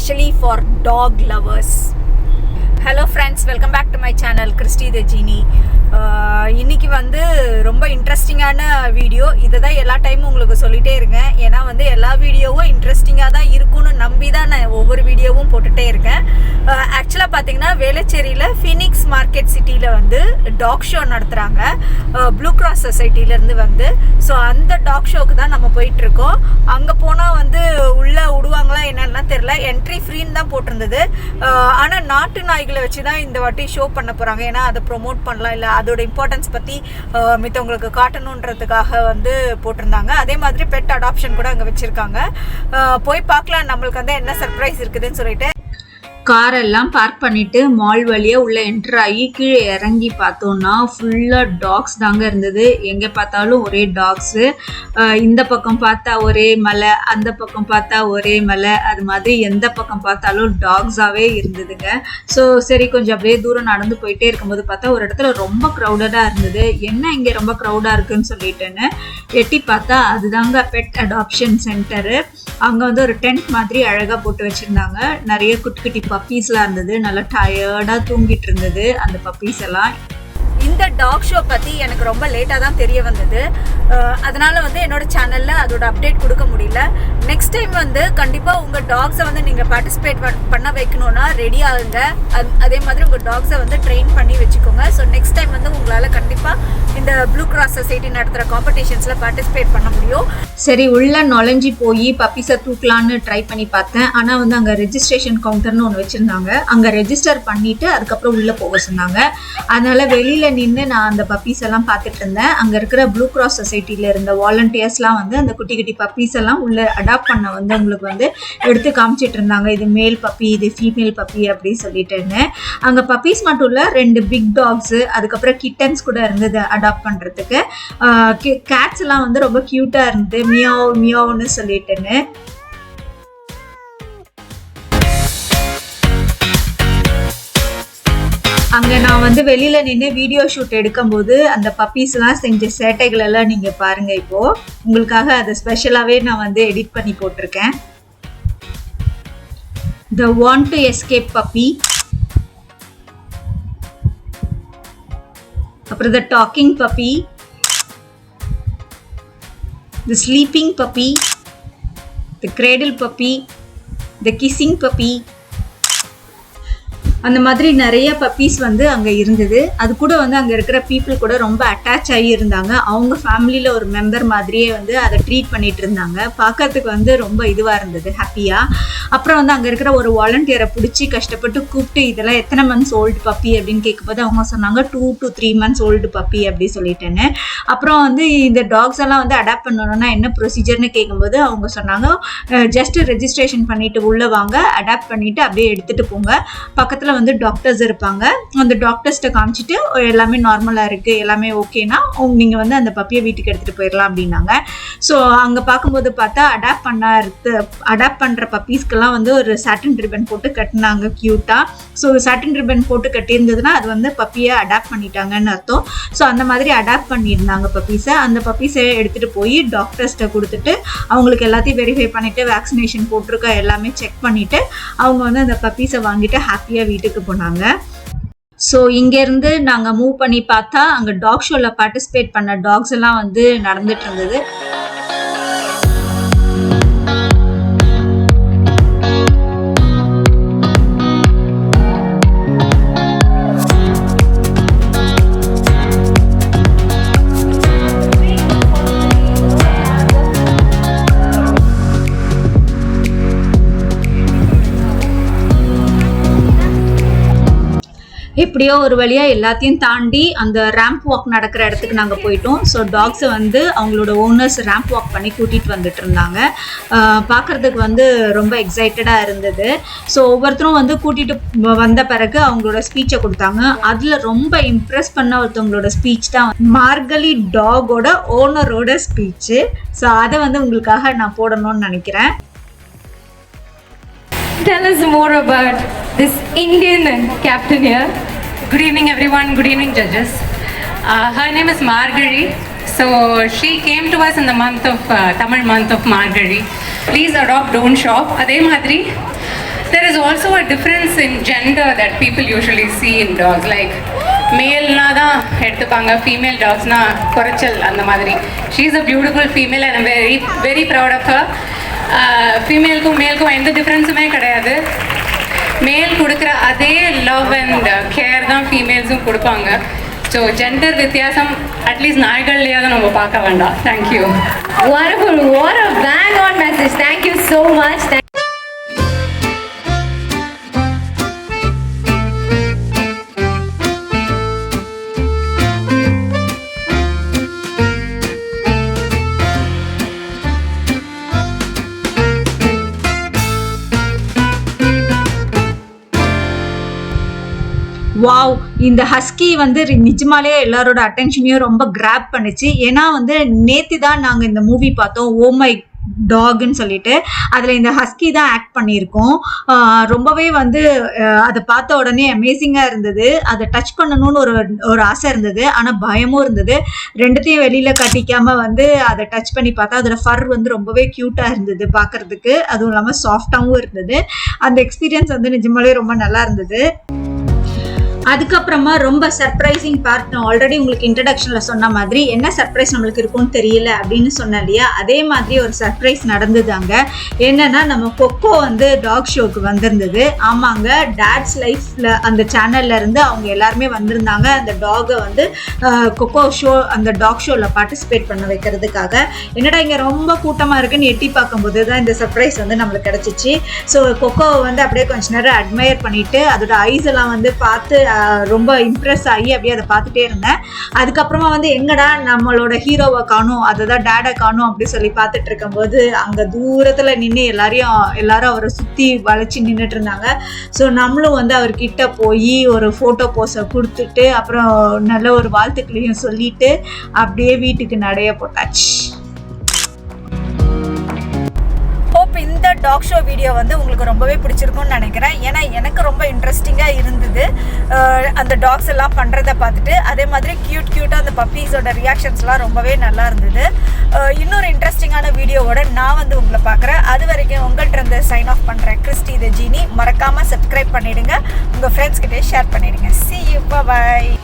especially for dog lovers. Hello friends, welcome back to my channel Kristi the Genie. இன்னைக்கு வந்து ரொம்ப இன்ட்ரெஸ்டிங்கான video. இதை தான் எல்லா டைமும் உங்களுக்கு சொல்லிட்டே இருக்கேன். ஏன்னா வந்து எல்லா வீடியோவும் இன்ட்ரெஸ்டிங்காக தான் இருக்கும்னு நம்பி தான் நான் ஒவ்வொரு வீடியோவும் போட்டுகிட்டே இருக்கேன். ஆக்சுவலாக பார்த்தீங்கன்னா வேளச்சேரியில் ஃபீனிக்ஸ் மார்க்கெட் சிட்டியில் வந்து டாக் ஷோ நடத்துகிறாங்க ப்ளூ கிராஸ் சொசைட்டிலேருந்து வந்து. ஸோ அந்த டாக் ஷோக்கு தான் நம்ம போயிட்டுருக்கோம். அங்கே போனால் வந்து உள்ளே விடுவாங்களா என்னன்னா தெரில, என்ட்ரி ஃப்ரீன்னு தான் போட்டிருந்தது. ஆனால் நாட்டு நாய்களை வச்சு தான் இந்த வாட்டி ஷோ பண்ண போகிறாங்க. ஏன்னா அதை ப்ரொமோட் பண்ணலாம், இல்லை அதோட இம்பார்ட்டன்ஸ் பற்றி மித்தவங்களுக்கு காட்டணுன்றதுக்காக வந்து போட்டிருந்தாங்க. அதே மாதிரி பெட் அடாப்ஷன் கூட அங்கே வச்சுருக்காங்க. போய் பார்க்கலாம் நம்மளுக்கு வந்து என்ன சர்ப்ரைஸ் இருக்குதுன்னு சொல்லிட்டு. காரெல்லாம் பார்க் பண்ணிட்டு மால் வழியாக உள்ள என்ட்ரு ஆகி கீழே இறங்கி பார்த்தோன்னா ஃபுல்லாக டாக்ஸ் தாங்க இருந்தது. எங்கே பார்த்தாலும் ஒரே டாக்ஸு. இந்த பக்கம் பார்த்தா ஒரே மலை, அந்த பக்கம் பார்த்தா ஒரே மலை, அது மாதிரி எந்த பக்கம் பார்த்தாலும் டாக்ஸாகவே இருந்ததுங்க. ஸோ சரி கொஞ்சம் அப்படியே தூரம் நடந்து போயிட்டே இருக்கும்போது பார்த்தா ஒரு இடத்துல ரொம்ப க்ரௌடடாக இருந்தது. என்ன இங்கே ரொம்ப க்ரௌடாக இருக்குன்னு சொல்லிட்டேன்னு எட்டி பார்த்தா அதுதாங்க பெட் அடாப்ஷன் சென்டரு. அங்கே வந்து ஒரு டென்ட் மாதிரி அழகாக போட்டு வச்சுருந்தாங்க. நிறைய குட்டி குட்டி பப்பீஸ்லாம் இருந்தது. நல்லா டயர்டாக தூங்கிட்டு இருந்தது அந்த பப்பீஸ் எல்லாம். இந்த டாக் ஷோ பற்றி எனக்கு ரொம்ப லேட்டாக தான் தெரிய வந்தது. அதனால் வந்து என்னோட சேனலில் அதோட அப்டேட் கொடுக்க முடியல. நெக்ஸ்ட் டைம் வந்து கண்டிப்பாக உங்கள் டாக்ஸை வந்து நீங்கள் பார்ட்டிசிபேட் பண்ண வைக்கணுன்னா ரெடி ஆகுங்க. அதே மாதிரி உங்கள் டாக்ஸை வந்து ட்ரெயின் பண்ணி வச்சுக்கோங்க. ஸோ நெக்ஸ்ட் டைம் வந்து உங்களால் கண்டிப்பாக இந்த ப்ளூ கிராஸ் சொசைட்டி நடத்துகிற காம்படிஷன்ஸில் பார்ட்டிசிபேட் பண்ண முடியும். சரி உள்ளே நுழைஞ்சி போய் பப்பீஸை தூக்கலான்னு ட்ரை பண்ணி பார்த்தேன். ஆனால் வந்து அங்கே ரெஜிஸ்ட்ரேஷன் கவுண்டர்னு ஒன்று வச்சுருந்தாங்க. அங்கே ரெஜிஸ்டர் பண்ணிவிட்டு அதுக்கப்புறம் உள்ளே போக சொன்னாங்க. அதனால் வெளியில் நின்று நான் அந்த பப்பீஸ் எல்லாம் பார்த்துட்டு இருந்தேன். அங்கே இருக்கிற ப்ளூ கிராஸ் சொசைட்டியில் இருந்த வாலண்டியர்ஸ்லாம் வந்து அந்த குட்டி குட்டி பப்பீஸ் எல்லாம் உள்ளே அடாப்ட் பண்ண வந்து உங்களுக்கு வந்து எடுத்து காமிச்சிட்டு இருந்தாங்க. இது மேல் பப்பி, இது ஃபீமேல் பப்பி அப்படின்னு சொல்லிட்டுன்னு. அங்கே பப்பீஸ் மட்டும் இல்லை, 2 பிக் டாக்ஸு, அதுக்கப்புறம் கிட்டன்ஸ் கூட இருந்தது அடாப்ட் பண்ணுறதுக்கு. கேட்ஸ் எல்லாம் வந்து ரொம்ப க்யூட்டாக இருந்தது, மியாவ் மியாவ்னு சொல்லிட்டுன்னு. அங்கே நான் வந்து வெளியில் நின்று வீடியோ ஷூட் எடுக்கும்போது அந்த பப்பீஸ்லாம் செஞ்ச சேட்டைகள் எல்லாம் நீங்கள் பாருங்கள். இப்போது உங்களுக்காக அதை ஸ்பெஷலாகவே நான் வந்து எடிட் பண்ணி போட்டிருக்கேன். The want to escape puppy, அப்புறம் the talking puppy, the sleeping puppy, the cradle puppy, the kissing puppy, அந்த மாதிரி நிறைய பப்பீஸ் வந்து அங்கே இருந்தது. அது கூட வந்து அங்கே இருக்கிற பீப்புள் கூட ரொம்ப அட்டாச் ஆகி இருந்தாங்க. அவங்க ஃபேமிலியில் ஒரு மெம்பர் மாதிரியே வந்து அதை ட்ரீட் பண்ணிட்டு இருந்தாங்க. பார்க்கறதுக்கு வந்து ரொம்ப இதுவாக இருந்தது, ஹாப்பியாக. அப்புறம் வந்து அங்கே இருக்கிற ஒரு வாலண்டியரை பிடிச்சி கஷ்டப்பட்டு கூப்பிட்டு இதெல்லாம் எத்தனை மந்த்ஸ் ஓல்டு பப்பி அப்படின்னு கேட்கும்போது அவங்க சொன்னாங்க 2 to 3 months ஓல்டு பப்பி அப்படி சொல்லிட்டேன்னு. அப்புறம் வந்து இந்த டாக்ஸ் எல்லாம் வந்து அடாப்ட் பண்ணணும்னா என்ன ப்ரொசீஜர்னு கேட்கும்போது அவங்க சொன்னாங்க ஜஸ்ட் ரெஜிஸ்ட்ரேஷன் பண்ணிட்டு உள்ளே வாங்க, அடாப்ட் பண்ணிட்டு அப்படியே எடுத்துகிட்டு போங்க. பக்கத்தில் வந்து டாக்டர்ஸ் இருப்பாங்க. அந்த டாக்டர்ஸ்ட்ட காமிச்சிட்டு எல்லாமே நார்மலாக இருக்குது, எல்லாமே ஓகேனா நீங்கள் வந்து அந்த பப்பியை வீட்டுக்கு எடுத்துகிட்டு போயிடலாம் அப்படின்னாங்க. ஸோ அங்கே பார்க்கும்போது பார்த்தா அடாப்ட் பண்ணுற பப்பீஸ்க்கெல்லாம் வந்து ஒரு சாட்டின் ரிப்பன் போட்டு கட்டினாங்க க்யூட்டாக. ஸோ சாட்டின் ரிப்பன் போட்டு கட்டியிருந்ததுன்னா அது வந்து பப்பியை அடாப்ட் பண்ணிட்டாங்கன்னு அர்த்தம். ஸோ அந்த மாதிரி அடாப்ட் பண்ணியிருந்தாங்க பப்பீஸை. அந்த பப்பீஸை எடுத்துகிட்டு போய் டாக்டர்ஸ்ட்டை கொடுத்துட்டு அவங்களுக்கு எல்லாத்தையும் வெரிஃபை பண்ணிவிட்டு வேக்சினேஷன் போட்டிருக்க எல்லாமே செக் பண்ணிவிட்டு அவங்க வந்து அந்த பப்பீஸை வாங்கிட்டு ஹாப்பியாக வீட்டுக்கு போனாங்க. ஸோ இங்கேருந்து நாங்கள் மூவ் பண்ணி பார்த்தா அங்கே டாக் ஷோவில் பார்ட்டிசிபேட் பண்ண டாக்ஸ் எல்லாம் வந்து நடந்துட்டு இருந்தது. எப்படியோ ஒரு வழியாக எல்லாத்தையும் தாண்டி அந்த ரேம்ப் வாக் நடக்கிற இடத்துக்கு நாங்கள் போயிட்டோம். ஸோ டாக்ஸை வந்து அவங்களோட ஓனர்ஸ் ரேம்ப் வாக் பண்ணி கூட்டிகிட்டு வந்துட்டு இருந்தாங்க. பார்க்குறதுக்கு வந்து ரொம்ப எக்ஸைட்டடாக இருந்தது. ஸோ ஒவ்வொருத்தரும் வந்து கூட்டிகிட்டு வந்த பிறகு அவங்களோட ஸ்பீச்சை கொடுத்தாங்க. அதில் ரொம்ப இம்ப்ரெஸ் பண்ண ஒருத்தவங்களோட ஸ்பீச் தான் மார்கலி டாகோட ஓனரோட ஸ்பீச்சு. ஸோ அதை வந்து உங்களுக்காக நான் போடணும்னு நினைக்கிறேன். Tell us more about this Indian captain here. Good evening everyone, good evening judges. Her name is Margari. So she came to us in the month of Tamil month of Margari. Please adopt, don't shop. Adhe madri there also a difference in gender that people usually see in dogs. Like male na da edutupanga, female dogs na korachal andha madri. She is a beautiful female and I'm very very proud of her. Female ku male ku endha difference me kedaiyadhu. Male kudukra adhe love and care da females um kudupanga. So gender வித்தியாசம் at least நாய்கள்லையாவது நம்ம பார்க்க வேண்டாம். Thank you. Wonderful. What a bang on message. Thank you so much. Wow, இந்த husky வந்து நிஜமாலே எல்லாரோட அட்டென்ஷனையும் ரொம்ப graph பண்ணுச்சு. ஏன்னா வந்து நேத்தி தான் நாங்கள் இந்த மூவி பார்த்தோம், ஓ மை டாக்னு சொல்லிட்டு. அதில் இந்த ஹஸ்கி தான் ஆக்ட் பண்ணியிருக்கோம். ரொம்பவே வந்து அதை பார்த்த உடனே அமேசிங்காக இருந்தது. அதை டச் பண்ணணும்னு ஒரு ஆசை இருந்தது, ஆனால் பயமும் இருந்தது. ரெண்டுத்தையும் வெளியில் கட்டிக்காமல் வந்து அதை டச் பண்ணி பார்த்தா அதோட ஃபர் வந்து ரொம்பவே க்யூட்டாக இருந்தது பார்க்குறதுக்கு. அதுவும் இல்லாமல் சாஃப்டாகவும் இருந்தது. அந்த எக்ஸ்பீரியன்ஸ் வந்து நிஜமாலே ரொம்ப நல்லா இருந்தது. அதுக்கப்புறமா ரொம்ப சர்ப்ரைசிங் பார்ட், நான் ஆல்ரெடி உங்களுக்கு இன்ட்ரடக்ஷனில் சொன்ன மாதிரி என்ன சர்ப்ரைஸ் நம்மளுக்கு இருக்கும்னு தெரியல அப்படின்னு சொன்னேன் இல்லையா, அதே மாதிரி ஒரு சர்ப்ரைஸ் நடந்தது அங்கே. என்னன்னா நம்ம கொக்கோ வந்து டாக் ஷோக்கு வந்திருந்தது. ஆமாங்க, டேட்ஸ் லைஃப்பில் அந்த சேனல்ல இருந்து அவங்க எல்லாருமே வந்திருந்தாங்க அந்த டாகை வந்து கொக்கோ ஷோ, அந்த டாக் ஷோவில் பார்ட்டிசிபேட் பண்ண வைக்கிறதுக்காக. என்னடா இங்கே ரொம்ப கூட்டமாக இருக்குன்னு எட்டி பார்க்கும்போது தான் இந்த சர்ப்ரைஸ் வந்து நம்மளுக்கு கிடச்சிச்சு. ஸோ கொக்கோவை வந்து அப்படியே கொஞ்ச நேரம் அட்மையர் பண்ணிட்டு அதோட ஐஸ் எல்லாம் வந்து பார்த்து ரொம்ப இம்ப்ரெஸ் ஆகி அப்படியே அதை பார்த்துட்டே இருந்தேன். அதுக்கப்புறமா வந்து எங்கடா நம்மளோட ஹீரோவை காணும், அதை தான் டேடை காணும் அப்படி சொல்லி பார்த்துட்டு இருக்கும்போது அங்கே தூரத்தில் நின்று எல்லாரும் அவரை சுற்றி வளைச்சி நின்றுட்டு இருந்தாங்க. ஸோ நம்மளும் வந்து அவர்கிட்ட போய் ஒரு ஃபோட்டோ போஸை கொடுத்துட்டு அப்புறம் நல்ல ஒரு வாழ்த்துக்களையும் சொல்லிட்டு அப்படியே வீட்டுக்கு நடைய போட்டாச்சு. ஹோப் இந்த டாக் ஷோ வீடியோ வந்து உங்களுக்கு ரொம்பவே பிடிச்சிருக்கும்னு நினைக்கிறேன். ஏன்னா எனக்கு ரொம்ப இன்ட்ரெஸ்டிங்காக இருந்தது அந்த டாக்ஸ் எல்லாம் பண்ணுறதை பார்த்துட்டு. அதே மாதிரி க்யூட்டாக அந்த பப்பீஸோட ரியாக்ஷன்ஸ்லாம் ரொம்பவே நல்லா இருந்தது. இன்னொரு இன்ட்ரெஸ்டிங்கான வீடியோவோட நான் வந்து உங்களை பார்க்குறேன். அது வரைக்கும் உங்கள்கிட்ட இருந்து சைன் ஆஃப் பண்ணுறேன். கிறிஸ்டி த ஜீனி. மறக்காமல் சப்ஸ்கிரைப் பண்ணிவிடுங்க, உங்கள் ஃப்ரெண்ட்ஸ்கிட்டே ஷேர் பண்ணிவிடுங்க. See you, bye bye.